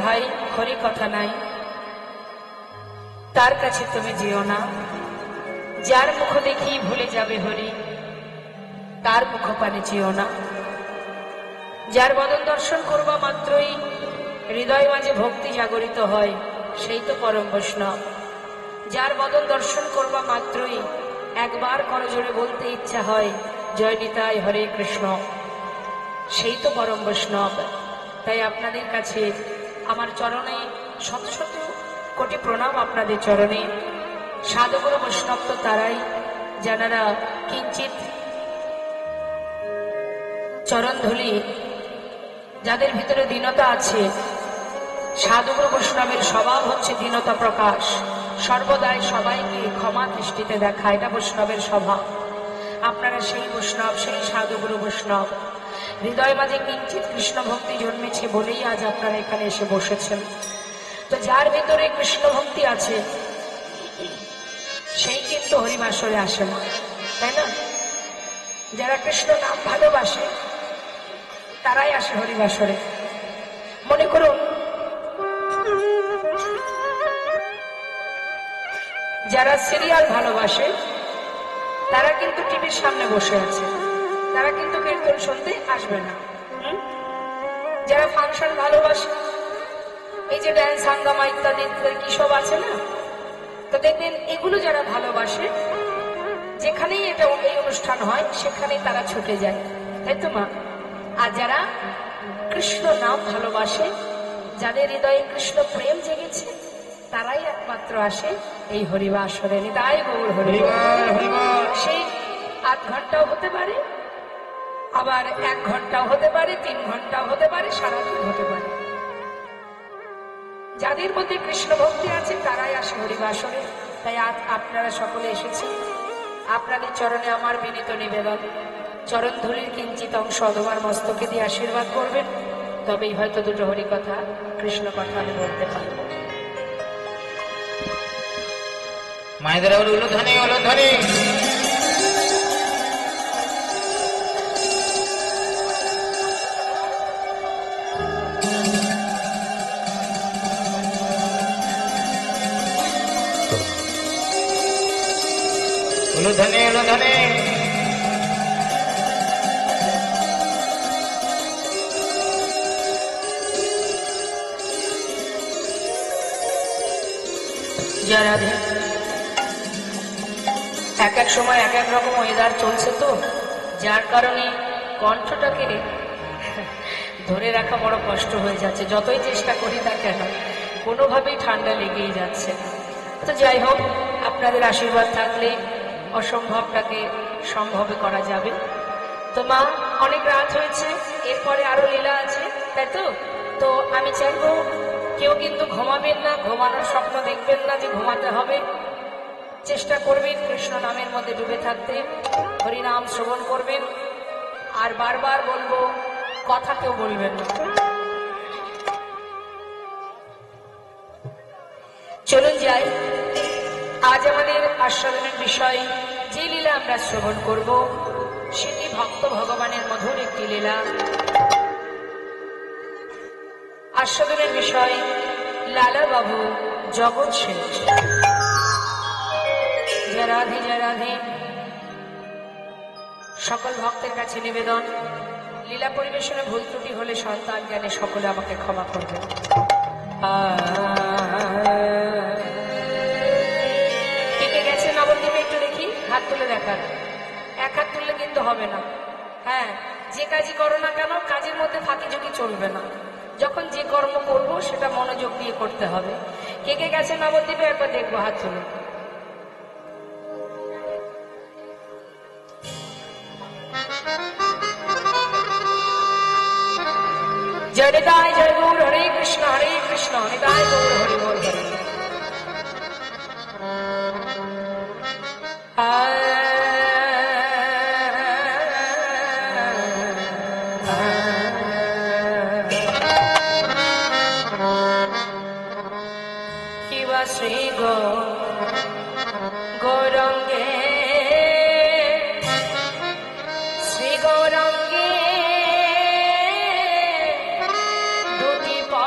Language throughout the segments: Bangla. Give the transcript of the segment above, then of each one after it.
ভাই হরি কথা নাই, তার কাছে তুমি যেও না। যার মুখ দেখি ভুলে যাবে হরি, তার মুখ পানে যেও না। যার বদন দর্শন করবা মাত্রই হৃদয় মাঝে ভক্তি জাগরিত হয়, সেই তো পরম বৈষ্ণব। যার বদন দর্শন করবা মাত্রই একবার করজোড়ে বলতে ইচ্ছা হয় জয় নিতাই হরে কৃষ্ণ, সেই তো পরম বৈষ্ণব। তাই আপনাদের কাছে আমার চরণে শত শত কোটি প্রণাম। আপনাদের চরণে সাধুগুরু বৈষ্ণব তো তারাই যারা কিঞ্চিত চরণধুলি, যাদের ভিতরে দীনতা আছে। সাধুগুরু বৈষ্ণবের স্বভাব হচ্ছে দীনতা প্রকাশ, সর্বদাই সবাইকে ক্ষমা দৃষ্টিতে দেখা, এটা বৈষ্ণবের স্বভাব। আপনারা সেই বৈষ্ণব, সেই সাধুগুরু বৈষ্ণব। হৃদয় মাঝে কিঞ্চিত কৃষ্ণ ভক্তি জন্মেছে বলেই আজ আপনারা এখানে এসে বসেছেন। তো যার ভিতরে কৃষ্ণ ভক্তি আছে সেই কিন্তু হরিবাসরে আসে না, তাই না? যারা কৃষ্ণ নাম ভালোবাসে তারাই আসে হরিবাসরে। মনে করুন যারা সিরিয়াল ভালোবাসে তারা কিন্তু টিভির সামনে বসে আছে, তারা কিন্তু কীর্তন শুনতে আসবে না। যারা ফাংশন ভালোবাসে, এই যে ড্যান্স হাঙ্গামা ইত্যাদি কি সব আছে না, তো দেখবেন এগুলো যারা ভালোবাসে যেখানেই এটা এই অনুষ্ঠান হয় সেখানেই তারা ছুটে যায়, তাই তো মা? আর যারা কৃষ্ণ নাম ভালোবাসে, যাদের হৃদয়ে কৃষ্ণ প্রেম জেগেছে, তারাই একমাত্র আসে এই হরিবাসরে। তাই গৌর হরিবল। সেই 8 ঘন্টাও হতে পারে, আবার 1 ঘন্টাও হতে পারে, 3 ঘন্টাও হতে পারে, সারাদিন হতে পারে। যাদের মধ্যে কৃষ্ণ ভক্তি আছে তারাই আসে হরিবাসরে। তাই আজ আপনারা সকলে এসেছেন। আপনাদের চরণে আমার বিনীত নিবেদন, চরণ ধুলির কিঞ্চিত অংশ অধমার মস্তকে দিয়ে আশীর্বাদ করবেন, তবেই হয়তো দুটো হরি কথা কৃষ্ণ কথা আমি বলতে পারবো। মায়েদের উলুধ্বনি উলুধ্বনি। উলুধ্বনি উলুধ্বনি। যারা এক এক সময় এক এক রকম ওয়েদার চলছে, তো যার কারণে কণ্ঠটাকে ধরে রাখা বড় কষ্ট হয়ে যাচ্ছে। যতই চেষ্টা করি না কেন কোনোভাবেই ঠান্ডা লেগেই যাচ্ছে। তো যাই হোক, আপনাদের আশীর্বাদ থাকলে অসম্ভবটাকে সম্ভবে করা যাবে। তো মা, অনেক রাত হয়েছে, এরপরে আরো লীলা আছে, তাই তো? তো আমি চাইবো কেউ কিন্তু ঘুমাবেন না, ঘুমানোর স্বপ্ন দেখবেন না যে ঘুমাতে হবে। চেষ্টা করবেন কৃষ্ণ নামের মধ্যে ডুবে থাকতে, হরিনাম শ্রবণ করবেন। আর বারবার বলবো, কথা কেউ বলবেন না। চলুন যাই। আজ আমাদের আস্বাদনের বিষয়, যে লীলা আমরা শ্রবণ করব সেটি ভক্ত ভগবানের মধুর একটি লীলা। আস্বাদনের বিষয় লালা বাবু জগৎ শেঠ। জয় রাধে জয় রাধে। সকল ভক্তের কাছে নিবেদন, লীলা পরিবেশনে ভুল ত্রুটি হলে সন্তান জ্ঞানে সকলে আমাকে ক্ষমা করবেন। কে গেছে নবদ্বীপে একটু দেখি, হাত তুলে দেখান। এক হাত তুললে কিন্তু হবে না। হ্যাঁ, যে কাজই করো না কেন কাজের মধ্যে ফাঁকি ঝুঁকি চলবে না। যখন যে কর্ম করবো সেটা মনোযোগ দিয়ে করতে হবে। কে কে গেছে নবদ্বীপে একবার দেখবো, হাত তুলে। জয় নিতাই জয় গৌর হরে কৃষ্ণ নিতাই গৌর হরি বল হরে। কিবা শ্রী গৌরঙ্গে শ্রী গৌরঙ্গে দুটি পা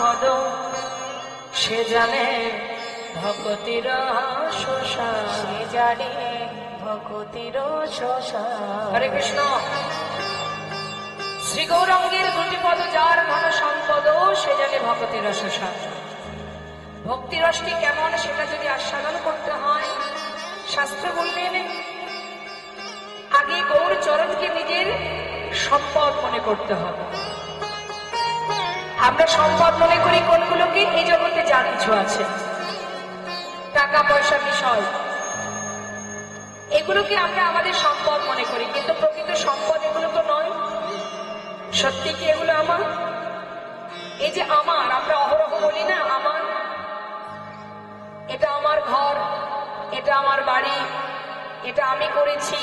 সম্পদ সে জানে ভগতির শোষা, সে জানে ভগতির শোষা। হরে কৃষ্ণ। শ্রী গৌরাঙ্গের দুটি পদ যার ধন সম্পদ সে জানে ভগতির শোষা। ভক্তি রসটি কেমন সেটা যদি আস্বাদন করতে হয়, শাস্ত্র বললেন আগে গৌর চরণকে নিজের সম্পদ মনে করতে হবে। আমরা সম্পদ মনে করি কোনগুলোকে? এই জগতে যা কিছু আছে, টাকা পয়সা বিষয়, এগুলোকে আমরা আমাদের সম্পদ মনে করি, কিন্তু প্রকৃত সম্পদ এগুলো তো নয়। সত্যি কি এগুলো আমার? এই যে আমার, আমরা অহরহ বলি না আমার, এটা আমার ঘর, এটা আমার বাড়ি, এটা আমি করেছি,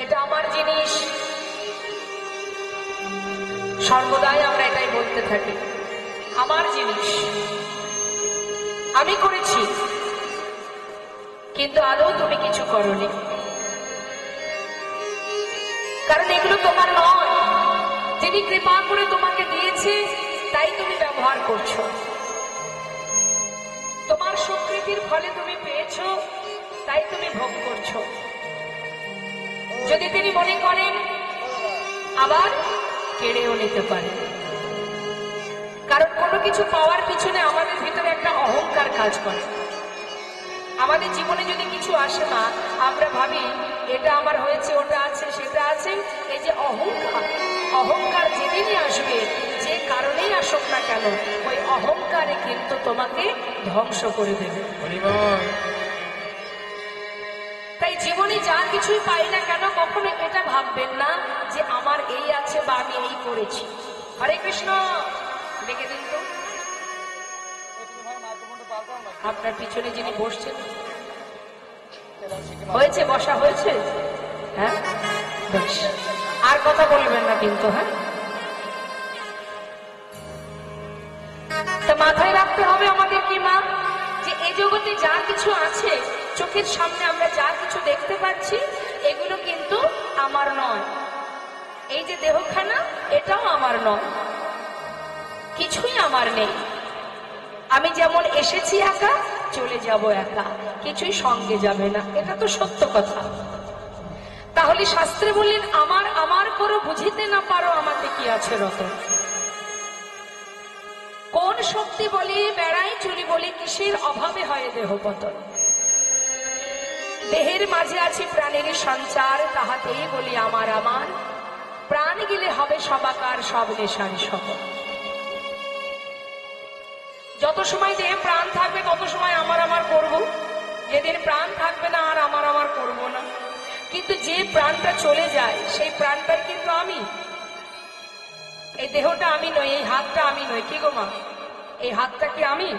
এটা আমার জিনিস, সর্বদাই আমরা এটাই বলতে থাকি, আমার জিনিস, আমি করেছি। কিন্তু আদৌ তুমি কিছু করনি, কারণ এগুলো তোমার নয়। যিনি কৃপা করে তোমাকে দিয়েছে তাই তুমি ব্যবহার করছো, তোমার স্বীকৃতির ফলে তুমি পেয়েছো তাই তুমি ভোগ করছো। যদি তিনি মনে করেন আবার কেড়েও নিতে পারে, কারণ কোনো কিছু পাওয়ার পিছনে আমাদের ভিতরে একটা অহংকার কাজ করে। আমাদের জীবনে যদি কিছু আসে না, আমরা ভাবি এটা আমার হয়েছে, ওটা আছে, সেটা আছে। এই যে অহংকার, অহংকার যেদিনই আসবে, যে কারণেই আসুক না কেন, ওই অহংকারে কিন্তু তোমাকে ধ্বংস করে দেবে। তাই জীবনে যা কিছুই পাই না কেন, কখনো এটা ভাববেন না যে আমার এই আছে বা আমি এই করেছি। হরে কৃষ্ণ। দেখে দিন তো আপনার পিছনে যিনি বসছেন, হয়েছে বসা হয়েছে? হ্যাঁ, বেশ, আর কথা বলবেন না কিন্তু। হ্যাঁ, তা মাথায় রাখতে হবে আমাদের কি মা, যে এই জগতে যা কিছু আছে, চোখের সামনে আমরা যা কিছু দেখতে পাচ্ছি, এগুলো কিন্তু আমার নয়। এই যে দেহখানা, এটাও আমার নয়, কিছুই আমার নেই। আমি যেমন এসেছি একা, চলে যাব একা, কিছুই সঙ্গে যাবে না। এটা তো সত্য কথা। তাহলে শাস্ত্রে বললেন আমার আমার করো, বুঝিতে না পারো আমাতে কি আছে রতন। কোন শক্তি বলে বেড়াই চুরি বলে, কিসের অভাবে হয় দেহ পতন। দেহের মাঝে আছে প্রাণের সঞ্চার, তাহাতেই বলি আমার আমার। প্রাণ গেলে হবে সবাকার, সব নেশার সকল। যত সময় দেহে প্রাণ থাকবে তত সময় আমার আমার করব, যেদিন প্রাণ থাকবে না আর আমার আমার করব না। কিন্তু যে প্রাণটা চলে যায়, সেই প্রাণটার কিন্তু আমি। এই দেহটা আমি নই, এই হাতটা আমি নই। কি গো মা, এই হাতটা কি আমি?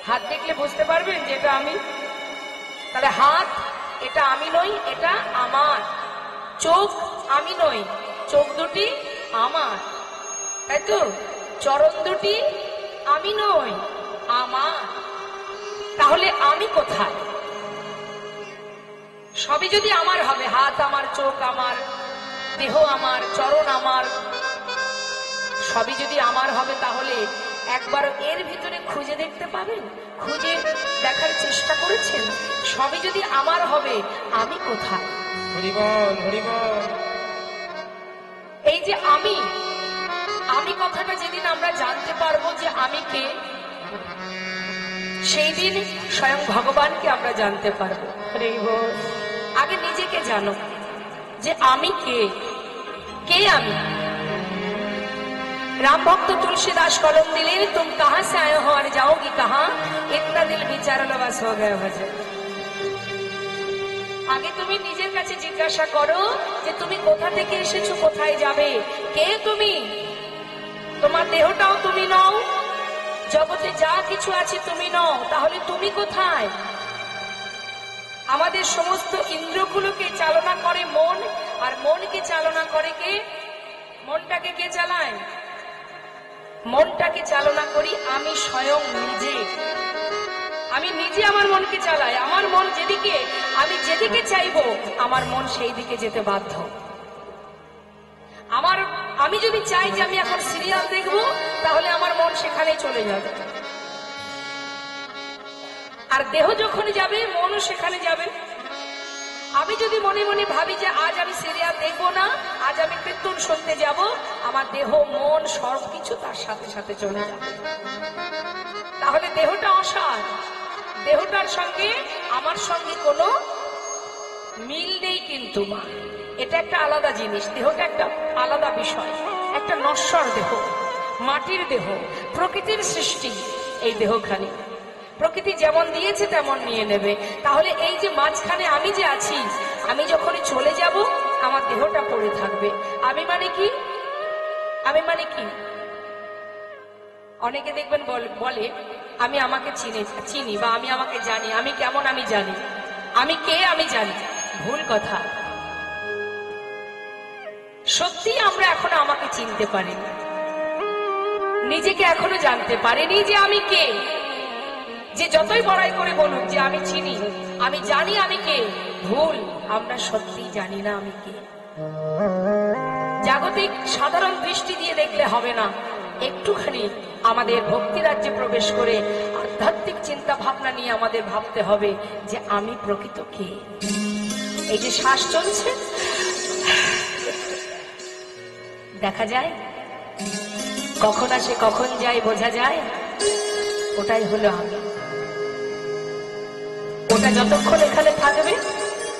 হাত দেখলে বুঝতে পারবেন যে এটা আমি। তাহলে হাত এটা আমি নই, এটা আমার। চোখ আমি নই, চোখ দুটি আমার, তাই তো? চরণ দুটি আমি নই, আমার। তাহলে আমি কোথায়? সবই যদি আমার হবে, হাত আমার, চোখ আমার, দেহ আমার, চরণ আমার, সবই যদি আমার হবে, তাহলে একবার এর ভিতরে খুঁজে দেখতে পাবেন? খুঁজে দেখার চেষ্টা করেছেন? সবই যদি আমার হবে, আমি কোথায়? এই যে আমি, আমি কথাটা যেদিন আমরা জানতে পারবো যে আমি কে, সেই দিন স্বয়ং ভগবানকে আমরা জানতে পারবো। আগে নিজেকে জানো যে আমি কে, কে আমি। राम भक्त तुलसीदास कलम दिले, तुम कहां से आए हो और जाओगी कहां, इतना दिल विचार बस हो गए भजन। আগে তুমি নিজের কাছে জিজ্ঞাসা করো যে তুমি কোথা থেকে এসেছো, কোথায় যাবে, কে তুমি। তোমার দেহটাও তুমি নও, জগতে যা কিছু আছে তুমি নও, তাহলে তুমি কোথায়? আমাদের সমস্ত ইন্দ্রগুলোকে চালনা করে মন, আর মনকে চালনা করে কে? মনটাকে কে চালায়? মনটাকে চালনা করি আমি স্বয়ং নিজে। আমি নিজে আমার মনকে চালাই। আমার মন যেদিকে, আমি যেদিকে চাইবো, আমার মন সেই দিকে যেতে বাধ্য। আমি যদি চাই যে আমি এখন সিরিয়াল দেখবো, তাহলে আমার মন সেখানে চলে যাবে। আর দেহ যখন যাবে, মনও সেখানে যাবে। আমি যদি মনে মনে ভাবি যে আজ আমি সিরিয়াল দেখবো না, আজ আমি কীর্তন শুনতে যাব, আমার দেহ মন সবকিছু তার সাথে সাথে চলে যাবে। তাহলে দেহটা অসার, দেহটার সঙ্গে আমার সঙ্গে কোনো মিল নেই। কিন্তু মা, এটা একটা আলাদা জিনিস, দেহটা একটা আলাদা বিষয়, একটা নশ্বর দেহ, মাটির দেহ, প্রকৃতির সৃষ্টি। এই দেহখানি প্রকৃতি যেমন দিয়েছে তেমন নিয়ে নেবে। তাহলে এই যে মাঝখানে আমি যে আছি, আমি যখনই চলে যাব, আমার দেহটা পড়ে থাকবে। আমি মানে কি? আমি মানে কি? অনেকে দেখবেন বলে আমি আমাকে চিনি বা আমি আমাকে জানি। আমি কেমন আমি জানি, আমি কে আমি জানি। ভুল কথা। সত্যি আমরা এখনো আমাকে চিনতে পারিনি, নিজেকে এখনো জানতে পারিনি যে আমি কে। যে যতই বড়াই করে বলুক যে আমি চিনি, আমি জানি আমি কে, ভুল। আমরা সত্যি জানি না আমি কে। জাগতিক সাধারণ দৃষ্টি দিয়ে দেখলে হবে না, একটুখানি আমাদের ভক্তি রাজ্যে প্রবেশ করে আধ্যাত্মিক চিন্তা ভাবনা নিয়ে আমাদের ভাবতে হবে যে আমি প্রকৃত কে। এই যে শ্বাস চলছে, দেখা যায়, কখন আসে কখন যায় বোঝা যায়, ওটাই হলো আমি। ওটা যতক্ষণ এখানে থাকবে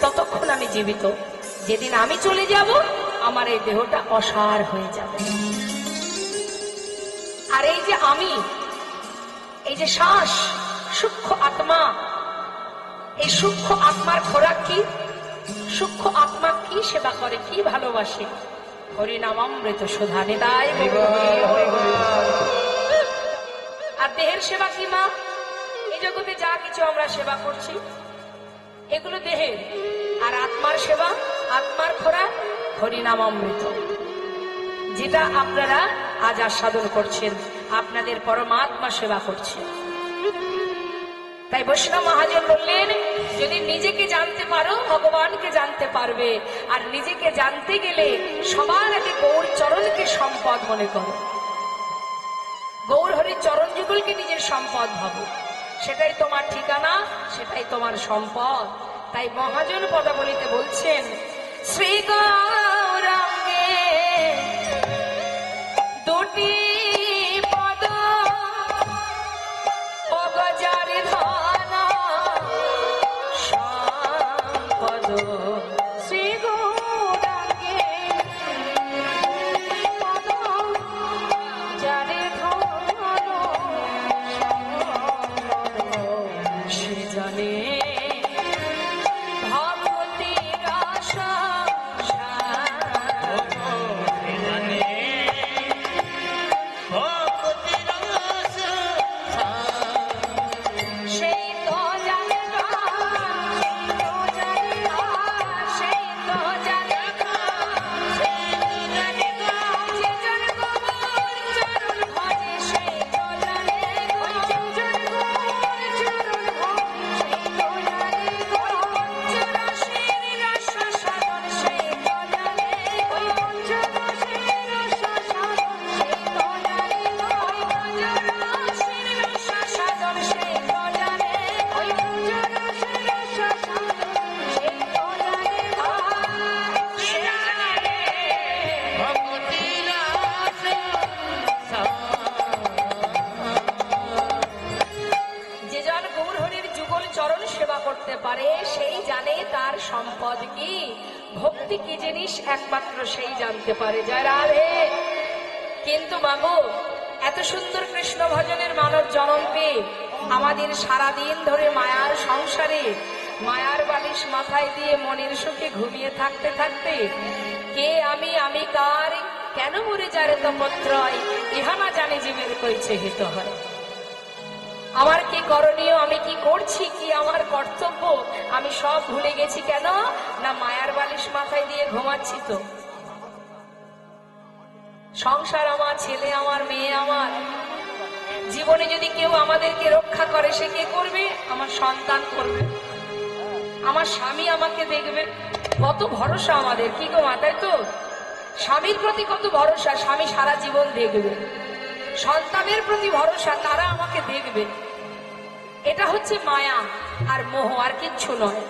ততক্ষণ আমি জীবিত। যেদিন আমি চলে যাব, আমার এই দেহটা অসার হয়ে যাবে। আর এই যে আমি, এই যে শ্বাস, সূক্ষ্ম আত্মা, এই সূক্ষ্ম আত্মার খোরাক কি? সূক্ষ্ম আত্মা কি সেবা করে, কি ভালোবাসে? হরিনামামৃত সুধা নিতাই। আর দেহের সেবা কি মা? এই জগতে যা কিছু আমরা সেবা করছি, এগুলো দেহের। আর আত্মার সেবা, আত্মার খোরাক হরিনামামৃত, যেটা আপনারা আজ আস্বাদন করছেন, আপনাদের পরমাত্মা সেবা করছে। তাই বৈষ্ণব মহাজন বললেন, যদি নিজেকে জানতে পারো, ভগবানকে জানতে পারবে। আর নিজেকে জানতে গেলে সবার আগে গৌর চরণকে সম্পদ মনে করো। গৌর হরির চরণ যুগলকে নিজের সম্পদ ভাবো। সেটাই তোমার ঠিকানা, সেটাই তোমার সম্পদ। তাই মহাজন পদাবলিতে বলছেন, শ্রী গৌরাঙ্গে দুটি পদ অগজার ধন সম্পদ। শ্রী গৌরাঙ্গে পদ যারে ধন সে জানে ভগবতীর আশা। সম্পদ কি, ভক্তি কি জিনিস, একমাত্র সেই জানতে পারে। জয় রাধে। কিন্তু মাগো, এত সুন্দর কৃষ্ণ ভজনের মানব জনম পেয়ে আমাদের সারাদিন ধরে মায়ার সংসারে মায়ার বালিশ মাথায় দিয়ে মনের সুখে ঘুমিয়ে থাকতে থাকতে কে আমি, আমি কার, কেন মরে যারে তপত্রয়, ইহা না জানে জীবের কইছে হিত হয়। আমার কি করণীয়, আমি কি করছি, কি আমার কর্তব্য, আমি সব ভুলে গেছি। কেন না মায়ার বালিশ মাথায় দিয়ে ঘুমাচ্ছি। তো সংসার আমার, ছেলে আমার, মেয়ে আমার, জীবনে যদি কেউ আমাদেরকে রক্ষা করে, সে কে করবে? আমার সন্তান করবে, আমার স্বামী আমাকে দেখবে। কত ভরসা আমাদের, কি গো মাথায়। তো স্বামীর প্রতি কত ভরসা, স্বামী সারা জীবন দেখবে। সন্তানের প্রতি ভরসা, তারা আমাকে দেখবে। এটা হচ্ছে মায়া আর মোহ, আর কিচ্ছু নয়।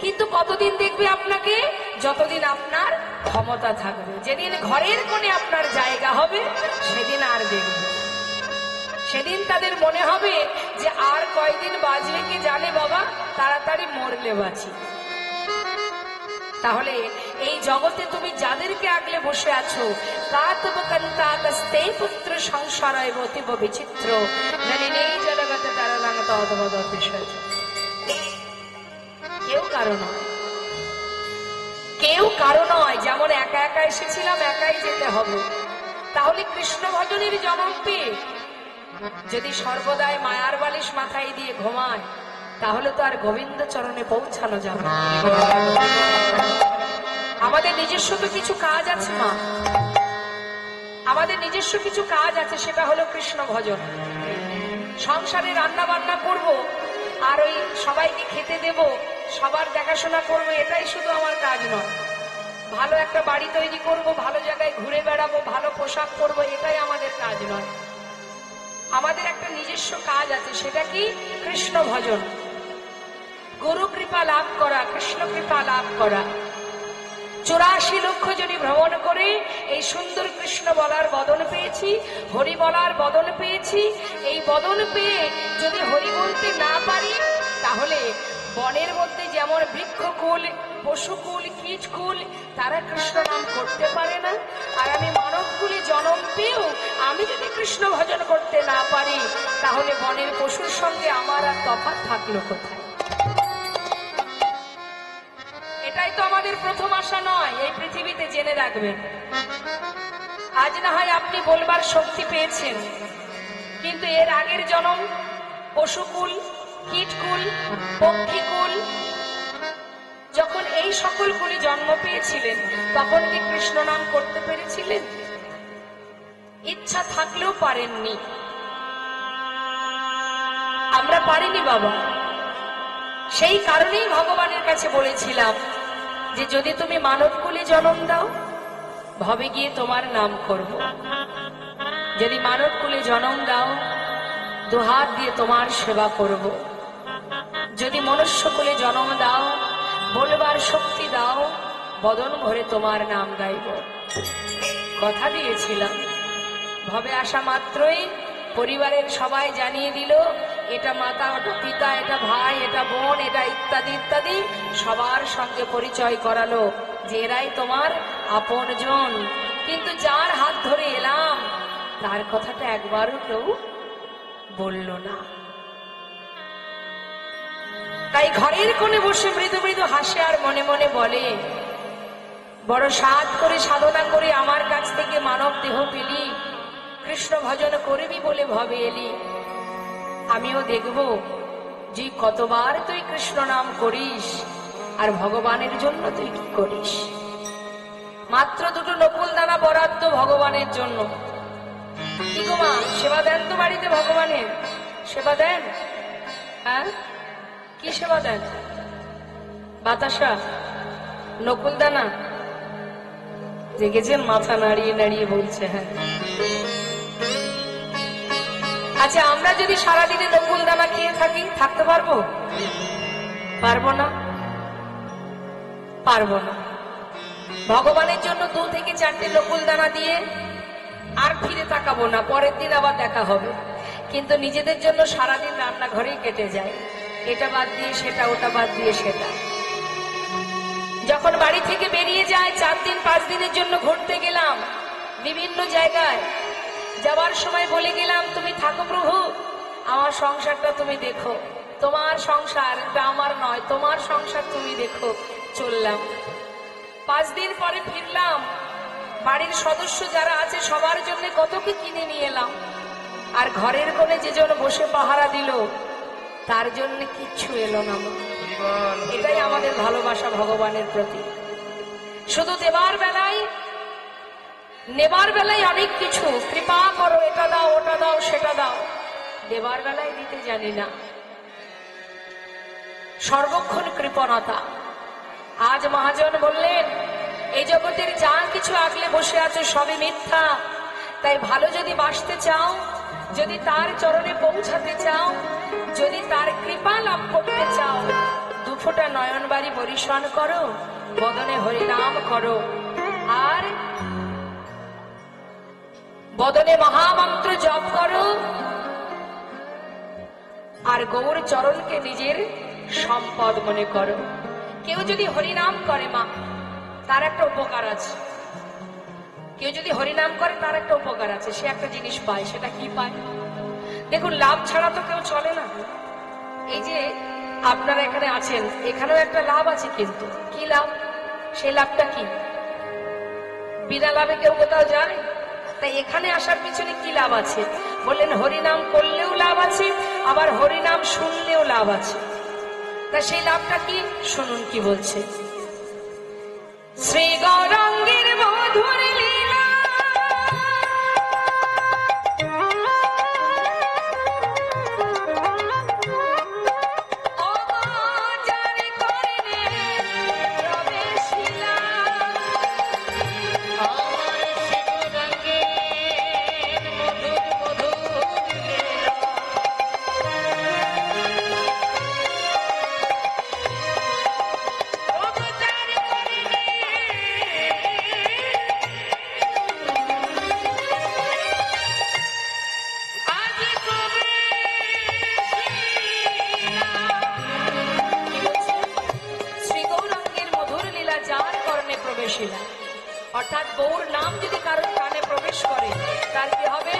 কিন্তু কতদিন দেখবে আপনাকে? যতদিন আপনার ক্ষমতা থাকবে। যেদিন ঘরের কোণে আপনার জায়গা হবে, সেদিন আর দেখবে। সেদিন তাদের মনে হবে যে আর কয়দিন বাঁচবে কে জানে বাবা, তাড়াতাড়ি মরলে বাঁচি। তাহলে এই জগতে তুমি যাদেরকে আগলে বসে আছো, পুত্র সংসারায় অতীব বিচিত্র নলিনী জগতে তারা রাঙত অদ্ভুত অতিশয়। কেউ কারো নয়, কেউ কারো নয়। যেমন একা একা এসেছিলাম, একাই যেতে হবে। তাহলে কৃষ্ণ ভজনের জন্ম পেয়ে যদি সর্বদাই মায়ার বালিশ মাথায় দিয়ে ঘুমায়, তাহলে তো আর গোবিন্দ চরণে পৌঁছানো যাবে না। আমাদের নিজস্ব তো কিছু কাজ আছে মা, আমাদের নিজস্ব কিছু কাজ আছে। সেটা হলো কৃষ্ণ ভজন। সংসারে রান্না বান্না করব, আর ওই সবাইকে খেতে দেব, সবার দেখাশোনা করবো, এটাই শুধু আমার কাজ নয়। ভালো একটা বাড়ি তৈরি করব, ভালো জায়গায় ঘুরে বেড়াবো, ভালো পোশাক পরবো, এটাই আমাদের কাজ নয়। আমাদের একটা নিজস্ব কাজ আছে। সেটা কি? কৃষ্ণ ভজন, গুরু কৃপা লাভ করা, কৃষ্ণ কৃপা লাভ করা। 84 লক্ষ যদি ভ্রমণ করে এই সুন্দর কৃষ্ণ বলার বদন পেয়েছি, হরি বলার বদন পেয়েছি। এই বদন পেয়ে যদি হরি বলতে না পারি, তাহলে বনের মধ্যে যেমন বৃক্ষকুল, পশুকুল, কীটকুল, তারা কৃষ্ণ নাম করতে পারে না। আর আমি মানবকুলে জন্ম পেয়েও আমি যদি কৃষ্ণ ভজন করতে না পারি, তাহলে বনের পশুর সঙ্গে আমার আর তফাৎ থাকলো কোথায়? এটাই তো আমাদের প্রথম আশা নয়, এই পৃথিবীতে জেনে রাখবেন। আজ না হয় আপনি বলবার শক্তি পেয়েছেন, কিন্তু এর আগের জন্ম পশুকুল, কীটকুল, পক্ষীকুল, যখন এই সকল কুলি জন্ম পেয়েছিলেন, তখন কি কৃষ্ণ নাম করতে পেরেছিলেন? ইচ্ছা থাকলেও পারেননি। আমরা পারিনি বাবা। সেই কারণেই ভগবানের কাছে বলেছিলাম যে যদি তুমি মানব কুলে জন্ম দাও, ভবে গিয়ে তোমার নাম করব। যদি মানব কুলে জন্ম দাও, দুহাত দিয়ে তোমার সেবা করব। যদি মনুষ্য কুলে জন্ম দাও, বলবার শক্তি দাও, বদন ভরে তোমার নাম গাইব। কথা দিয়েছিলাম। ভবে আসা মাত্রই পরিবারের সবাই জানিয়ে দিল, এটা মাতা, ওটা পিতা, এটা ভাই, এটা বোন, এটা ইত্যাদি ইত্যাদি সবার সঙ্গে পরিচয় করালো যে এরাই তোমার আপন জন। কিন্তু যার হাত ধরে এলাম, তার কথাটা একবারও কেউ বলল না। তাই ঘরের কোণে বসে মৃদু মৃদু হাসে আর মনে মনে বলে, বড় সাধ করে সাধনা করে আমার কাছ থেকে মানব দেহ পেলি, কৃষ্ণ ভজন করবি বলে ভবে এলি। আমিও দেখব যে কতবার তুই কৃষ্ণ নাম করিস, আর ভগবানের জন্য তুই কি করিস। মাত্র 2টো নকুল দানা বরাদ্দ ভগবানের জন্য। কি গো মা, সেবা দেন তো বাড়িতে? ভগবানের সেবা দেন? হ্যাঁ, কি সেবা দেন? বাতাসা, নকুল দানা? দেখেছেন মাথা নাড়িয়ে নাড়িয়ে বলছে হ্যাঁ। আচ্ছা, আমরা যদি সারাদিনে নকুল দানা খেয়ে থাকি, থাকতে পারবো? পারবো না, পারবো না। ভগবানের জন্য 2 থেকে 4টে নকুল দানা দিয়ে আর ফিরে তাকাবো না, পরের দিন আবার দেখা হবে। কিন্তু নিজেদের জন্য সারাদিন রান্নাঘরেই কেটে যায়, এটা বাদ দিয়ে সেটা, ওটা বাদ দিয়ে সেটা। যখন বাড়ি থেকে বেরিয়ে যায়, 4 দিন 5 দিনের জন্য ঘুরতে গেলাম বিভিন্ন জায়গায়, যাওয়ার সময় বলে গেলাম, তুমি থাকো প্রভু, আমার সংসারটা তুমি দেখো। তোমার সংসার, এটা আমার নয়, তোমার সংসার তুমি দেখো। চললাম। 5 দিন পরে ফিরলাম, বাড়ির সদস্য যারা আছে সবার জন্য কত কি কিনে নিয়ে এলাম, আর ঘরের কোণে যে জন বসে পাহারা দিল, তার জন্য কিচ্ছু এলো না। এটাই আমাদের ভালোবাসা ভগবানের প্রতি। শুধু দেবার বেলায়, নেবার বেলায় অনেক কিছু, কৃপা করো, এটা দাও, ওটা দাও, সেটা দাও। দেবার বেলায় দিতে জানি না। সর্বক্ষণ কৃপণতা। আজ মহাজন বললেন, এই জগতের যা কিছু আগলে বসে আছে সবই মিথ্যা। তাই ভালো যদি বাসতে চাও, যদি তার চরণে পৌঁছাতে চাও, যদি তার কৃপা লাভ করতে চাও, দুফোঁটা নয়ন বাড়ি পরিশন করো, বদনে হরিনাম করো, আর বদনে মহামন্ত্র জপ করো, আর গৌর চরণকে নিজের সম্পদ মনে করো। কেউ যদি হরিনাম করে মা, তার একটা উপকার আছে। কেউ যদি হরিনাম করে তার একটা উপকার আছে, সে একটা জিনিস পায়। সেটা কি পায়? দেখুন, লাভ ছাড়া তো কেউ চলে না। এই যে আপনারা এখানে আছেন, এখানেও একটা লাভ আছে, কিন্তু কি লাভ? সেই লাভটা কি? বিনা লাভে কেউ কোথাও যায়? তাই এখানে আসার পিছনে কি লাভ আছে? বললেন হরিনাম করলেও লাভ আছে, আবার হরিনাম শুনলেও লাভ আছে। তা সেই লাভটা কি? শুনুন কি বলছে। শ্রী গৌরাঙ্গের মধুর লীলা, অর্থাৎ গৌর নাম যদি কারোর কানে প্রবেশ করে, তার কি হবে?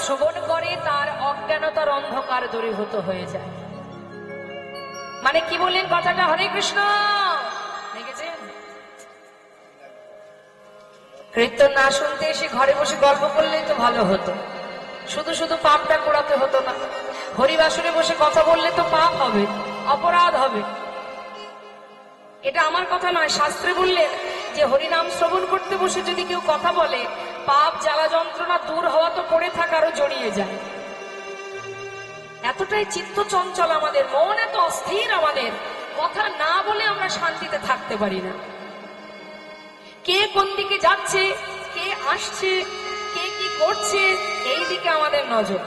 শ্রবণ করে তার অজ্ঞানতার অন্ধকার দূরীভূত হয়ে যায়। মানে কি বললেন কথাটা? হরে কৃষ্ণ। দেখেছেন, কীর্তন না শুনতে এসে ঘরে বসে গল্প করলেই তো ভালো হতো, শুধু শুধু পাপটা করাতে হতো না। হরিবাসরে বসে কথা বললে তো পাপ হবে, অপরাধ হবে। এটা আমার কথা নয়, শাস্ত্রে বললেন যে হরিনাম শ্রবণ করতে বসে যদি কেউ কথা বলে, পাপ জ্বালা যন্ত্রণা দূর হওয়া তো পড়ে থাকা আরো জড়িয়ে যায়। এতটাই চিত্ত চঞ্চল আমাদের, মন এত অস্থির আমাদের, কথা না বলে আমরা শান্তিতে থাকতে পারি না। কে কোন দিকে যাচ্ছে, কে আসছে, কে কি করছে, এই দিকে আমাদের নজর।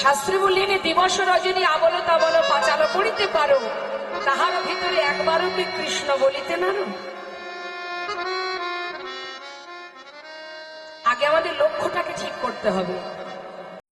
শাস্ত্রে বললেন, দিবস রজনী আবলো তাবলো পাচালো করিতে পারো, তাহার ভিতরে একবারও কি কৃষ্ণ বলিতে নারো। আগে আমাদের লক্ষ্যটাকে ঠিক করতে হবে।